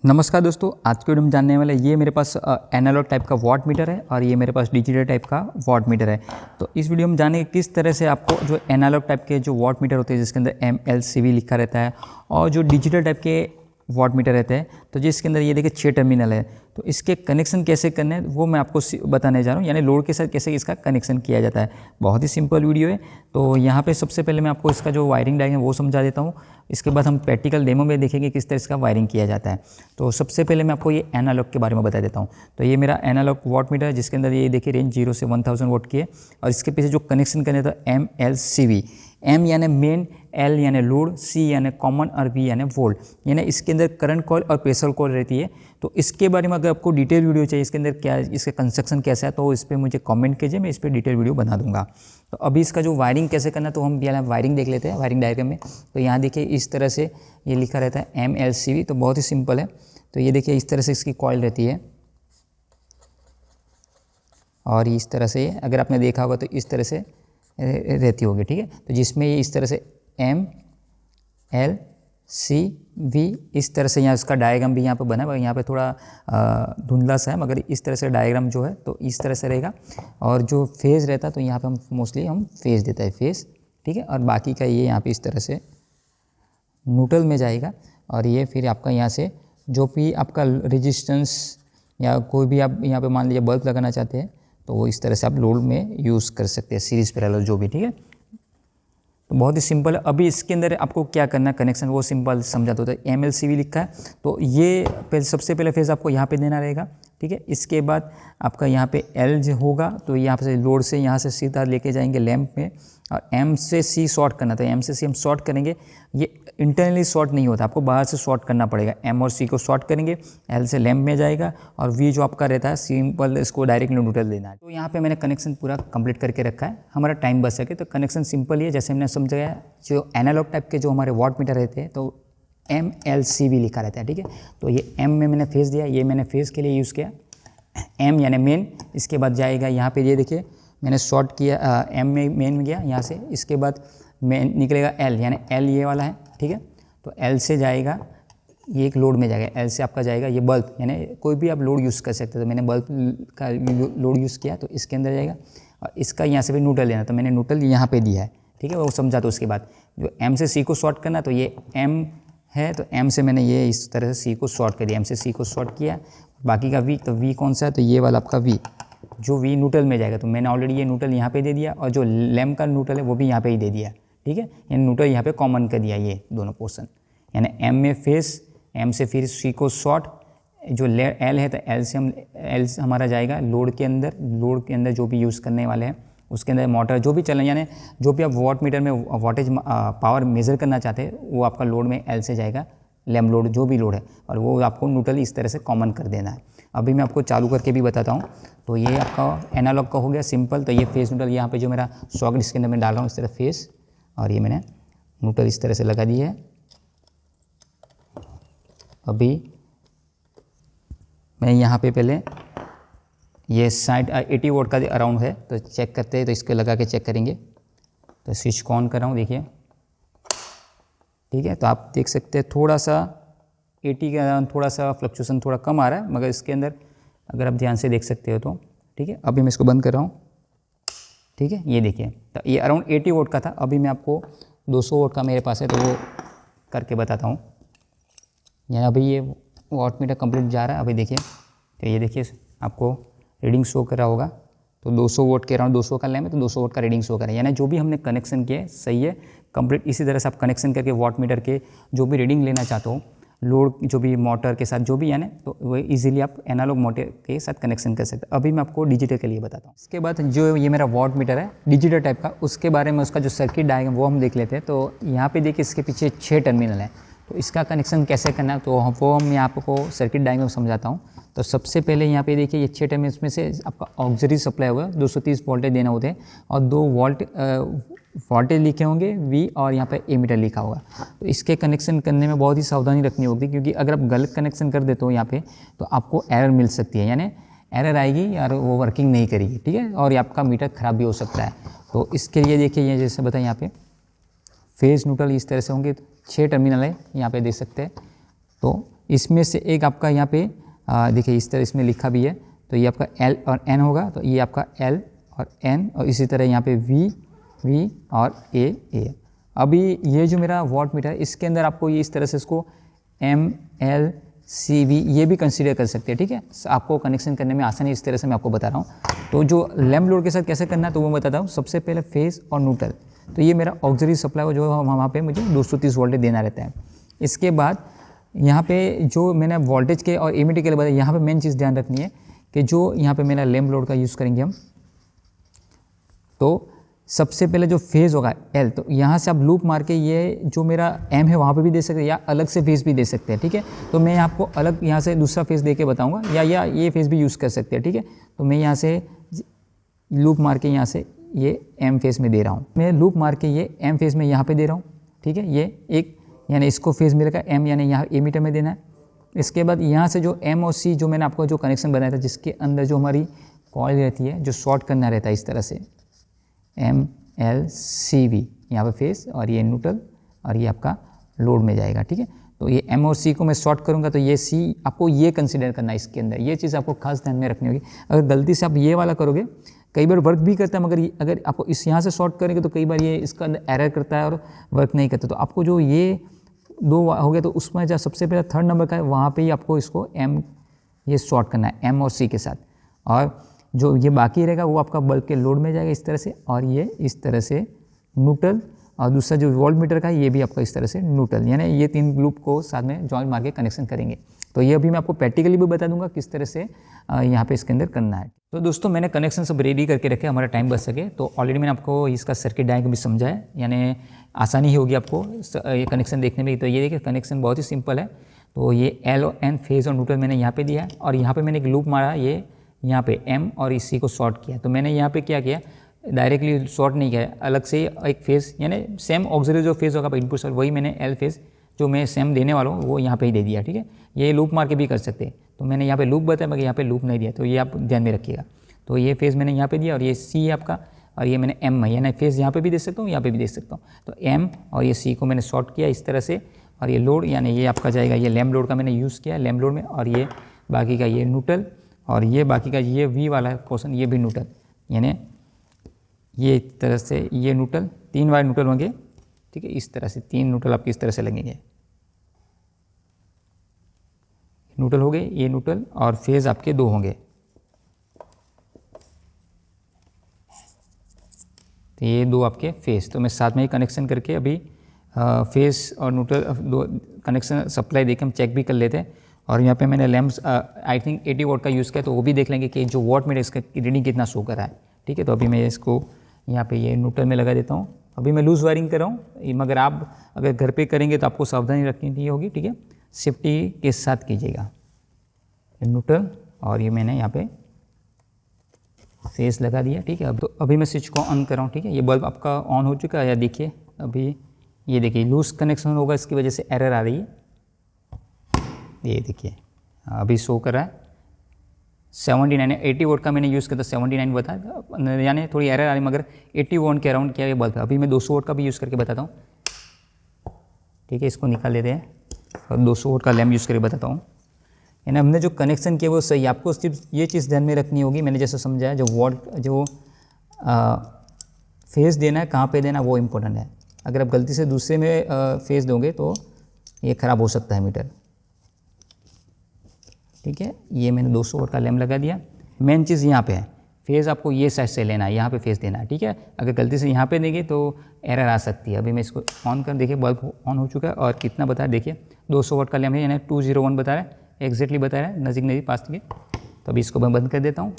नमस्कार दोस्तों, आज की वीडियो में जानने वाले ये मेरे पास एनालॉग टाइप का वॉट मीटर है और ये मेरे पास डिजिटल टाइप का वॉट मीटर है। तो इस वीडियो में जानेंगे किस तरह से आपको जो एनालॉग टाइप के जो वॉट मीटर होते हैं जिसके अंदर MLCV लिखा रहता है और जो डिजिटल टाइप के वॉट मीटर रहते हैं तो जिसके अंदर ये देखिए 6 टर्मिनल है, तो इसके कनेक्शन कैसे करने हैं वो मैं आपको बताने जा रहा हूँ, यानी लोड के साथ कैसे इसका कनेक्शन किया जाता है। बहुत ही सिंपल वीडियो है। तो यहाँ पे सबसे पहले मैं आपको इसका जो वायरिंग डायग्राम वो समझा देता हूँ, इसके बाद हम प्रैक्टिकल डेमो में देखेंगे किस तरह इसका वायरिंग किया जाता है। तो सबसे पहले मैं आपको ये एनालॉग के बारे में बता देता हूँ। तो ये मेरा एनालॉग वॉट मीटर है जिसके अंदर ये देखिए रेंज 0 से 1000 वोट की है और इसके पीछे जो कनेक्शन करने था MLCV, M यानी मेन, L यानी लोड, C यानी कॉमन और V यानी वोल्ट, यानी इसके अंदर करंट कॉइल और प्रेशर कॉइल रहती है। तो इसके बारे में अगर आपको डिटेल वीडियो चाहिए इसके अंदर क्या इसका कंस्ट्रक्शन कैसा है तो इस पर मुझे कमेंट कीजिए, मैं इस पर डिटेल वीडियो बना दूंगा। तो अभी इसका जो वायरिंग कैसे करना है तो हम पहले वायरिंग देख लेते हैं वायरिंग डायग्राम में। तो यहाँ देखिए इस तरह से ये लिखा रहता है MLCV, तो बहुत ही सिंपल है। तो ये देखिए इस तरह से इसकी कॉइल रहती है और इस तरह से अगर आपने देखा होगा तो इस तरह से रहती होगी, ठीक है। तो जिसमें ये इस तरह से MLCV इस तरह से यहाँ इसका डायग्राम भी यहाँ पे बना है, यहाँ पे थोड़ा धुंधला सा है मगर इस तरह से डायग्राम जो है तो इस तरह से रहेगा। और जो फेज़ रहता है तो यहाँ पे हम मोस्टली हम फेज़ देता है फेज़, ठीक है। और बाकी का ये यहाँ पे इस तरह से न्यूट्रल में जाएगा और ये फिर आपका यहाँ से जो भी आपका रेजिस्टेंस या कोई भी आप यहाँ पे मान लीजिए बल्ब लगाना चाहते हैं तो वो इस तरह से आप लोड में यूज़ कर सकते हैं, सीरीज़ पैरेलल जो भी, ठीक है। तो बहुत ही सिंपल है। अभी इसके अंदर आपको क्या करना है कनेक्शन वो सिंपल समझा दो। तो MLCV लिखा है तो ये सबसे पहले फेज़ आपको यहाँ पे देना रहेगा, ठीक है। इसके बाद आपका यहाँ पे L जो होगा तो यहाँ से लोड से यहाँ से सीधा लेके जाएंगे लैंप में और M से C शॉर्ट करना, तो M से C हम शॉर्ट करेंगे। ये इंटरनली शॉर्ट नहीं होता, आपको बाहर से शॉर्ट करना पड़ेगा। M और C को शॉर्ट करेंगे, L से लैंप में जाएगा और V जो आपका रहता है सिंपल इसको डायरेक्ट न्यूट्रल देना है। तो यहाँ पे मैंने कनेक्शन पूरा कंप्लीट करके रखा है, हमारा टाइम बच सके। तो कनेक्शन सिंपल ही है, जैसे हमने समझाया जो एनालॉग टाइप के जो हमारे वॉट मीटर रहते हैं तो MLCV लिखा रहता है, ठीक है। तो ये M में मैंने फेज़ दिया, ये मैंने फेज़ के लिए यूज़ किया, M यानी मेन। इसके बाद जाएगा यहाँ पे ये देखिए मैंने शॉर्ट किया M में मेन में गया यहाँ से, इसके बाद मेन निकलेगा L यानी L ये वाला है, ठीक है। तो L से जाएगा ये एक लोड में जाएगा, L से आपका जाएगा ये बल्ब, यानी कोई भी आप लोड यूज़ कर सकते हो। तो मैंने बल्ब का लोड यूज़ किया तो इसके अंदर जाएगा और इसका यहाँ से भी न्यूट्रल लेना, तो मैंने न्यूट्रल यहाँ पे दिया है, ठीक है। वो समझा। तो उसके बाद जो M से C को शॉर्ट करना तो ये M है तो M से मैंने ये इस तरह से C को शॉर्ट कर दिया, M से C को शॉर्ट किया। बाकी का V, तो V कौन सा है तो ये वाला आपका V, जो V न्यूट्रल में जाएगा। तो मैंने ऑलरेडी ये न्यूट्रल यहाँ पे दे दिया और जो लैम्प का न्यूट्रल है वो भी यहाँ पे ही दे दिया, ठीक है। यानी न्यूट्रल यहाँ पे कॉमन कर दिया ये दोनों पोर्शन, यानी M में फेस, M से फिर C को शॉर्ट, जो L है तो L से हमारा जाएगा लोड के अंदर, लोड के अंदर जो भी यूज़ करने वाले हैं उसके अंदर मोटर जो भी चलना, यानी जो भी आप वॉट मीटर में वॉटेज पावर मेज़र करना चाहते हैं वो आपका लोड में L से जाएगा, लैम्प लोड जो भी लोड है, और वो आपको न्यूट्रल इस तरह से कॉमन कर देना है। अभी मैं आपको चालू करके भी बताता हूँ। तो ये आपका एनालॉग का हो गया सिंपल। तो ये फेस न्यूट्रल यहाँ पे जो मेरा सॉकेट इसके अंदर मैं डाल रहा हूँ इस तरह फेस, और ये मैंने न्यूट्रल इस तरह से लगा दी है। अभी मैं यहाँ पे पहले ये 80 वोट का अराउंड है तो चेक करते हैं, तो इसको लगा के चेक करेंगे। तो स्विच को ऑन कर रहा हूँ, देखिए, ठीक है। तो आप देख सकते हैं थोड़ा सा 80 के अराउंड थोड़ा सा फ्लक्चुएशन थोड़ा कम आ रहा है, मगर इसके अंदर अगर आप ध्यान से देख सकते हो तो, ठीक है। अभी मैं इसको बंद कर रहा हूँ, ठीक है। ये देखिए तो ये अराउंड 80 वोट का था, अभी मैं आपको 200 वोट का मेरे पास है तो वो करके बताता हूँ। यानी अभी ये वॉट मीटर कंप्लीट जा रहा है। अभी देखिए तो ये देखिए आपको रीडिंग शो कर रहा होगा, तो 200 वोट के अराउंड 200 का लैम्प है तो 200 वोट का रीडिंग शो कर रहा है। यानी जो भी हमने कनेक्शन किया है सही है कंप्लीट। इसी तरह से आप कनेक्शन करके वॉट मीटर के जो भी रीडिंग लेना चाहते हो लोड जो भी मोटर के साथ जो भी, यानी तो वो इजीली आप एनालॉग मोटर के साथ कनेक्शन कर सकते हैं। अभी मैं आपको डिजिटल के लिए बताता हूँ। इसके बाद जो ये मेरा वॉट मीटर है डिजिटल टाइप का, उसके बारे में उसका जो सर्किट डायग्राम वो हम देख लेते हैं। तो यहाँ पे देखिए इसके पीछे 6 टर्मिनल है, तो इसका कनेक्शन कैसे करना है तो वो हम यहाँ आपको सर्किट डायग्राम समझाता हूँ। तो सबसे पहले यहाँ पे देखिए ये 6 टर्मिनल में से आपका ऑक्सिलरी सप्लाई होगा, 230 वोल्टेज देना होते हैं और 2 वोल्टेज लिखे होंगे V और यहाँ पे एमीटर लिखा होगा। तो इसके कनेक्शन करने में बहुत ही सावधानी रखनी होगी, क्योंकि अगर आप गलत कनेक्शन कर देते हो यहाँ पे तो आपको एरर मिल सकती है, यानी एरर आएगी यार वो वर्किंग नहीं करेगी, ठीक है। और आपका मीटर ख़राब भी हो सकता है। तो इसके लिए देखिए ये जैसे बताएं यहाँ पे फेज़ न्यूट्रल इस तरह से होंगे, 6 टर्मिनल है यहाँ पे देख सकते हैं। तो इसमें से एक आपका यहाँ पे देखिए इस तरह इसमें लिखा भी है, तो ये आपका L और N होगा, तो ये आपका L और N, और इसी तरह यहाँ पे V और A। अभी ये जो मेरा वॉट मीटर है इसके अंदर आपको ये इस तरह से इसको M L C V ये भी कंसीडर कर सकते हैं, ठीक है। आपको कनेक्शन करने में आसानी इस तरह से मैं आपको बता रहा हूँ। तो जो लैम्प लोड के साथ कैसे करना है तो वो मैं बताता हूँ। सबसे पहले फेस और न्यूट्रल, तो ये मेरा ऑक्सिलरी सप्लाई जो वहाँ पे मुझे 230 वोल्टेज देना रहता है। इसके बाद यहाँ पे जो मैंने वोल्टेज के और एमिटर के लिए बताया, यहाँ पे मेन चीज़ ध्यान रखनी है कि जो यहाँ पे मेरा लैम्प लोड का यूज़ करेंगे हम, तो सबसे पहले जो फेज़ होगा L, तो यहाँ से आप लूप मार के ये जो मेरा M है वहाँ पे भी दे सकते हैं या अलग से फेज़ भी दे सकते हैं, ठीक है। तो मैं आपको अलग यहाँ से दूसरा फेज़ दे के बताऊँगा, या ये फेज़ भी यूज़ कर सकते हैं, ठीक है। तो मैं यहाँ से लूप मार के यहाँ से ये M फेज़ में दे रहा हूँ, मैं लूप मार के ये M फेज़ में यहाँ पर दे रहा हूँ, ठीक है। ये एक यानी इसको फेज़ मिलेगा M, यानी यहाँ एमीटर में देना है। इसके बाद यहाँ से जो M और C जो मैंने आपको जो कनेक्शन बनाया था जिसके अंदर जो हमारी कॉइल रहती है जो शॉर्ट करना रहता है इस तरह से M L C V, यहाँ पे फेस और ये न्यूट्रल और ये आपका लोड में जाएगा, ठीक है। तो ये M और C को मैं शॉर्ट करूँगा तो ये C आपको ये कंसीडर करना है इसके अंदर, ये चीज़ आपको खास ध्यान में रखनी होगी। अगर गलती से आप ये वाला करोगे कई बार वर्क भी करता है, मगर अगर आपको इस यहाँ से शॉर्ट करेंगे तो कई बार ये इसका अंदर एरर करता है और वर्क नहीं करता। तो आपको जो ये दो हो गया तो उसमें जो सबसे पहले 3rd नंबर का है वहाँ पे ही आपको इसको M ये शॉर्ट करना है M और C के साथ, और जो ये बाकी रहेगा वो आपका बल्ब के लोड में जाएगा इस तरह से, और ये इस तरह से न्यूट्रल, और दूसरा जो वोल्ट मीटर का ये भी आपका इस तरह से न्यूट्रल, यानी ये 3 लूप को साथ में जॉइंट मार के कनेक्शन करेंगे। तो ये अभी मैं आपको प्रैक्टिकली भी बता दूंगा किस तरह से यहाँ पे इसके अंदर करना है। तो दोस्तों मैंने कनेक्शन सब रेडी करके रखे, हमारा टाइम बच सके। तो ऑलरेडी मैंने आपको इसका सर्किट डायग्राम भी समझाया, यानी आसानी ही होगी आपको ये कनेक्शन देखने में। तो ये देखिए कनेक्शन बहुत ही सिंपल है। तो ये L और N फेज़ और न्यूट्रल मैंने यहाँ पे दिया है, और यहाँ पे मैंने एक लूप मारा, ये यहाँ पे M और इसी को शॉर्ट किया। तो मैंने यहाँ पे क्या किया, डायरेक्टली शॉर्ट नहीं किया, अलग से एक फेज़ यानी सेम ऑक्सिलरी जो फेज़ होगा इनपुट साइड वही मैंने L फेज़ जो मैं सेम देने वाला हूँ वो यहाँ पे ही दे दिया, ठीक है। ये लूप मार के भी कर सकते हैं, तो मैंने यहाँ पे लूप बताया मगर यहाँ पे लूप नहीं दिया, तो ये आप ध्यान में रखिएगा। तो ये फेज़ मैंने यहाँ पे दिया, और ये C है आपका, और ये मैंने M यानी फेज़ यहाँ पे भी दे सकता हूँ, यहाँ पे भी दे सकता हूँ। तो M और ये C को मैंने शॉर्ट किया इस तरह से, और ये लोड यानी ये आपका जाएगा, ये लैम्प लोड का मैंने यूज़ किया लैम्प लोड में, और ये बाकी का ये न्यूट्रल, और ये बाकी का ये V वाला पोर्शन ये भी न्यूट्रल, यानी ये इस तरह से ये न्यूट्रल 3 वायर न्यूट्रल होंगे, ठीक है। इस तरह से 3 न्यूट्रल आपकी इस तरह से लगेंगे, न्यूट्रल हो गए ये न्यूट्रल, और फेज़ आपके 2 होंगे। तो ये 2 आपके फेज़, तो मैं साथ में ही कनेक्शन करके अभी फेज़ और न्यूट्रल 2 कनेक्शन सप्लाई देके हम चेक भी कर लेते हैं। और यहाँ पे मैंने लैम्प्स आई थिंक 80 वोट का यूज़ किया, तो वो भी देख लेंगे कि जो वॉट मीटर इसका रीडिंग कितना शो कर रहा है, ठीक है। तो अभी मैं इसको यहाँ पे ये न्यूट्रल में लगा देता हूँ। अभी मैं लूज़ वायरिंग कर रहा हूँ, मगर आप अगर घर पे करेंगे तो आपको सावधानी रखनी होगी, ठीक है। सेफ्टी के साथ कीजिएगा। न्यूट्रल और ये मैंने यहाँ पे फेस लगा दिया, ठीक है। अब तो अभी मैं स्विच को ऑन कर रहा हूँ, ठीक है। ये बल्ब आपका ऑन हो चुका है, या देखिए अभी ये देखिए लूज़ कनेक्शन होगा, इसकी वजह से एरर आ रही है। ये देखिए अभी शो कर रहा है 79, 80 वोट का मैंने यूज़ किया था, 79 बताया, यानी थोड़ी एरर आ रही, मगर 80 वोट के अराउंड क्या ये बल्ब है। अभी मैं 200 वोट का भी यूज़ करके बताता हूँ, ठीक है। इसको निकाल देते हैं और 200 वोट का लैम्प यूज़ करके बताता हूँ। यानी हमने जो कनेक्शन किया वो सही, आपको सिर्फ ये चीज़ ध्यान में रखनी होगी, मैंने जैसे समझाया, जो वोल्ट जो फेज़ देना है कहाँ पे देना वो इम्पोर्टेंट है। अगर आप गलती से दूसरे में फेज़ दोगे तो ये ख़राब हो सकता है मीटर, ठीक है। ये मैंने 200 वोट का लैम्प लगा दिया। मेन चीज़ यहाँ पे है, फेज़ आपको ये साइड से लेना है, यहाँ पे फेज़ देना है, ठीक है। अगर गलती से यहाँ पे देंगे तो एरर आ सकती है। अभी मैं इसको ऑन कर, देखिए बल्ब ऑन हो चुका है, और कितना बता रहा है देखिए 200 वोट का लैम्प है, यानी 201 बता रहा है, एग्जैक्टली बता रहा है, नज़दीक पास के। तो अभी इसको मैं बंद कर देता हूँ,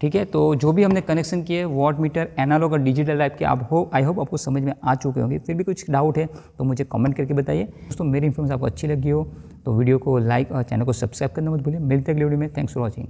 ठीक है। तो जो भी हमने कनेक्शन किए वॉट मीटर एनालॉग और डिजिटल टाइप के, आई होप आपको समझ में आ चुके होंगे। फिर भी कुछ डाउट है तो मुझे कमेंट करके बताइए। दोस्तों मेरी इन्फॉर्मेशन आपको अच्छी लगी हो तो वीडियो को लाइक और चैनल को सब्सक्राइब करना मत भूलिए। मिलते हैं अगली वीडियो में। Thanks for watching.